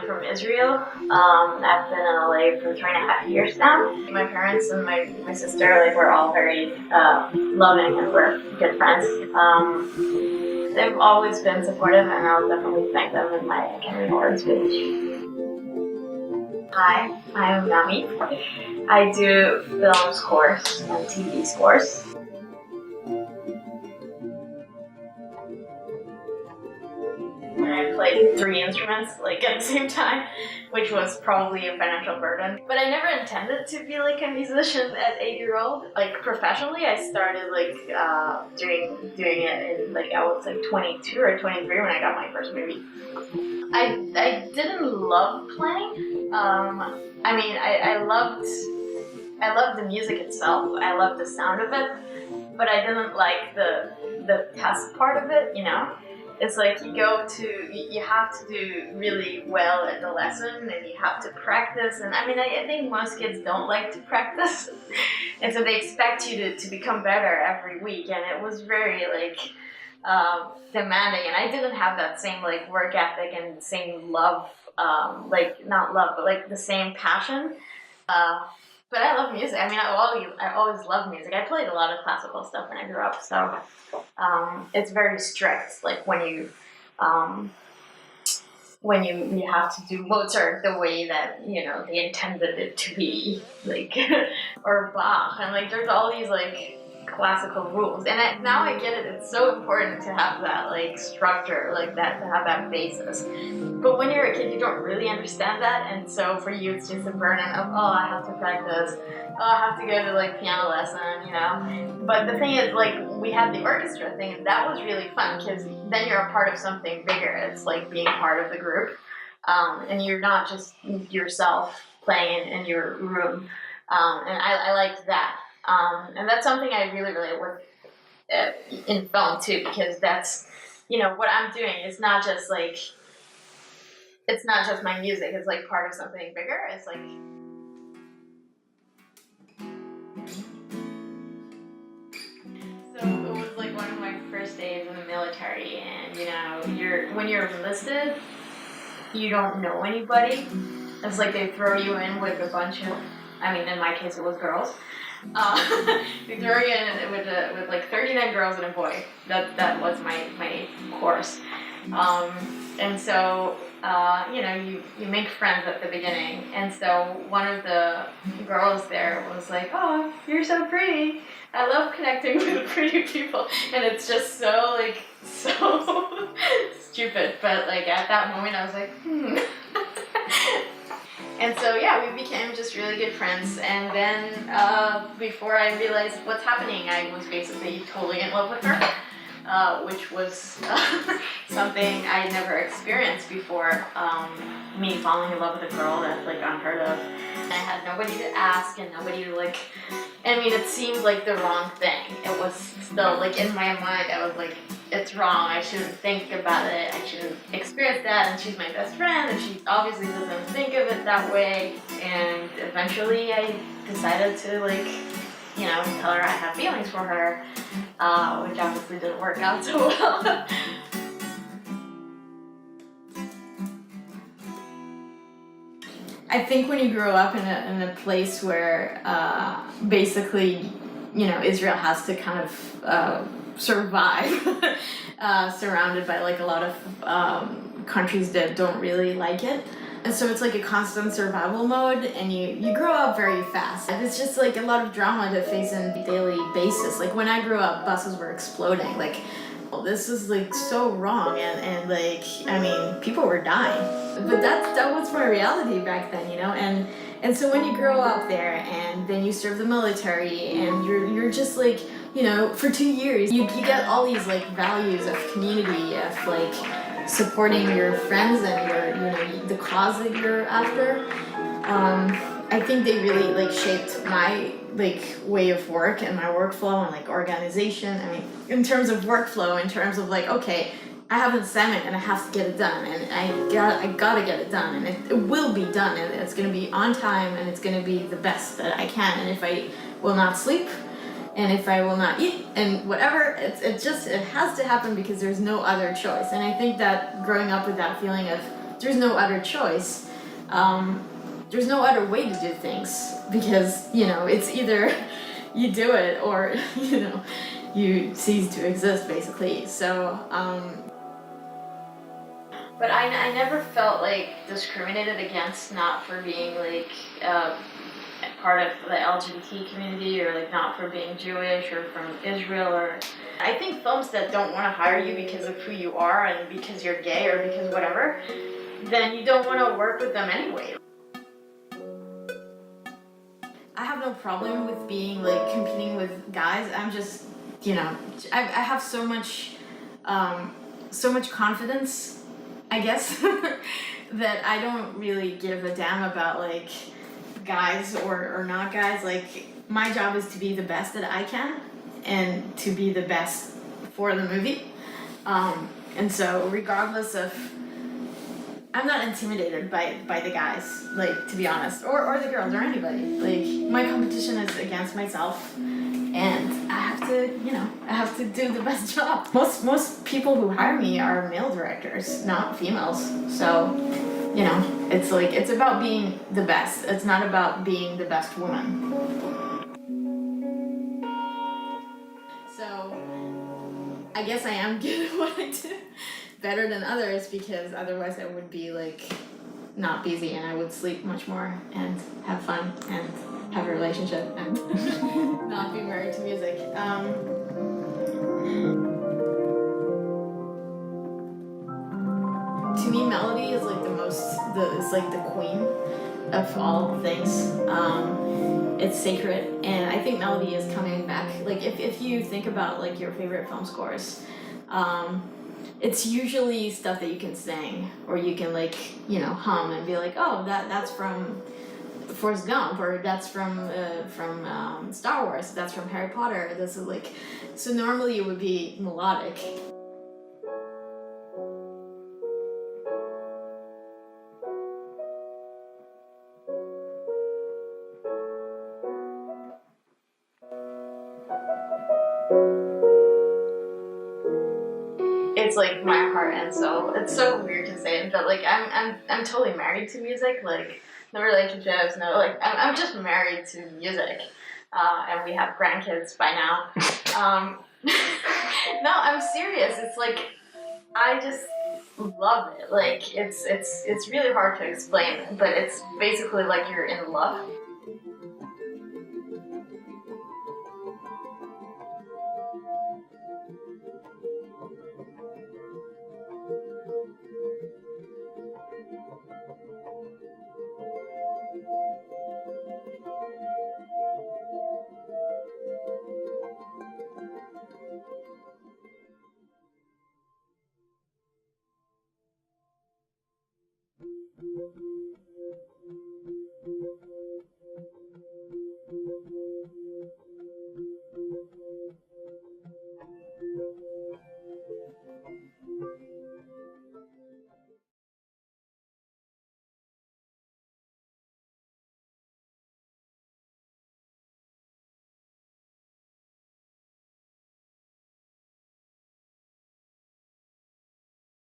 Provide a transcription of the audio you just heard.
from Israel. I've been in LA for 3.5 years now. My parents and my sister, like, we're all very loving and we're good friends. They've always been supportive, and I'll definitely thank them in my Academy Awards speech. Hi, I'm Nami. I do film scores and TV scores. I played 3 instruments like at the same time, which was probably a financial burden. But I never intended to be like a musician at 8-year-old. Like professionally, I started like doing it in like I was like 22 or 23 when I got my first movie. I didn't love playing. I loved the music itself. I loved the sound of it, but I didn't like the test part of it. You know. It's like you have to do really well at the lesson and you have to practice. And I think most kids don't like to practice. And so they expect you to become better every week. And it was very demanding. And I didn't have that same like work ethic and the same love, not love, but like the same passion. But I love music. I always loved music. I played a lot of classical stuff when I grew up, so it's very strict. Like when you have to do Mozart the way that they intended it to be, like or Bach, and like there's all these like classical rules. And now I get it. It's so important to have that like structure, like that, to have that basis. But when you're a kid, you don't really understand that, and so for you, it's just a burden of I have to practice, I have to go to like piano lesson, But the thing is, like we had the orchestra thing, and that was really fun because then you're a part of something bigger. It's like being part of the group, and you're not just yourself playing in your room, and I liked that. And that's something I really, really work in film too, because that's, what I'm doing is not just like, it's not just my music, it's like part of something bigger. It's like, so it was like one of my first days in the military, and when you're enlisted, you don't know anybody. It's like they throw you in with a bunch of, in my case it was girls. They throw you in with like 39 girls and a boy. That was my course. And so you make friends at the beginning. And so one of the girls there was like, "Oh, you're so pretty. I love connecting with pretty people." And it's just so stupid. But like at that moment, I was like, And so, we became just really good friends. And then before I realized what's happening, I was basically totally in love with her, which was something I never experienced before. Me falling in love with a girl, that's like unheard of. And I had nobody to ask and nobody to it seemed like the wrong thing. It was still like in my mind, I was like, it's wrong, I shouldn't think about it, I shouldn't experience that, and she's my best friend, and she obviously doesn't think of it that way. And eventually I decided to tell her I have feelings for her, which obviously didn't work out so well. I think when you grow up in a place where basically, Israel has to kind of survive, surrounded by like a lot of countries that don't really like it. And so it's like a constant survival mode, and you grow up very fast. And it's just like a lot of drama to face on a daily basis. Like when I grew up, buses were exploding. Like, this is like so wrong, and people were dying. But that was my reality back then, And so when you grow up there, and then you serve the military, and you're just like, for 2 years, you get all these like values of community, of like supporting your friends and your the cause that you're after. I think they really like shaped my like way of work and my workflow and like organization. In terms of workflow, in terms of like, okay, I have an assignment and I have to get it done, and I gotta get it done, and it will be done, and it's gonna be on time, and it's gonna be the best that I can. And if I will not sleep, and if I will not eat, and whatever, it has to happen because there's no other choice. And I think that growing up with that feeling of there's no other choice. There's no other way to do things, because, you know, it's either you do it or, you know, you cease to exist, basically. So, but I never felt like discriminated against, not for being like part of the LGBT community, or like not for being Jewish or from Israel. Or I think films that don't want to hire you because of who you are and because you're gay or because whatever, then you don't want to work with them anyway. I have no problem with being like competing with guys. I'm just, you know, I have so much confidence, I guess, that I don't really give a damn about like guys or not guys. Like, my job is to be the best that I can and to be the best for the movie. And so regardless of, I'm not intimidated by the guys, like, to be honest, or the girls or anybody. Like, my competition is against myself, and I have to, you know, I have to do the best job. Most people who hire me are male directors, not females. So, you know, it's like, it's about being the best. It's not about being the best woman. So, I guess I am good at what I do, better than others, because otherwise I would be like not busy, and I would sleep much more and have fun and have a relationship and not be married to music. To me, melody is like it's like the queen of all things. It's sacred, and I think melody is coming back. Like, if you think about like your favorite film scores, it's usually stuff that you can sing, or you can, like, you know, hum and be like, oh, that's from Forrest Gump, or that's from Star Wars, that's from Harry Potter. This is like, so normally it would be melodic. It's like my heart and soul. It's so weird to say it, but like I'm totally married to music. Like, no relationships, no, like I'm just married to music, and we have grandkids by now. No, I'm serious. It's like, I just love it. Like, it's really hard to explain, but it's basically like you're in love.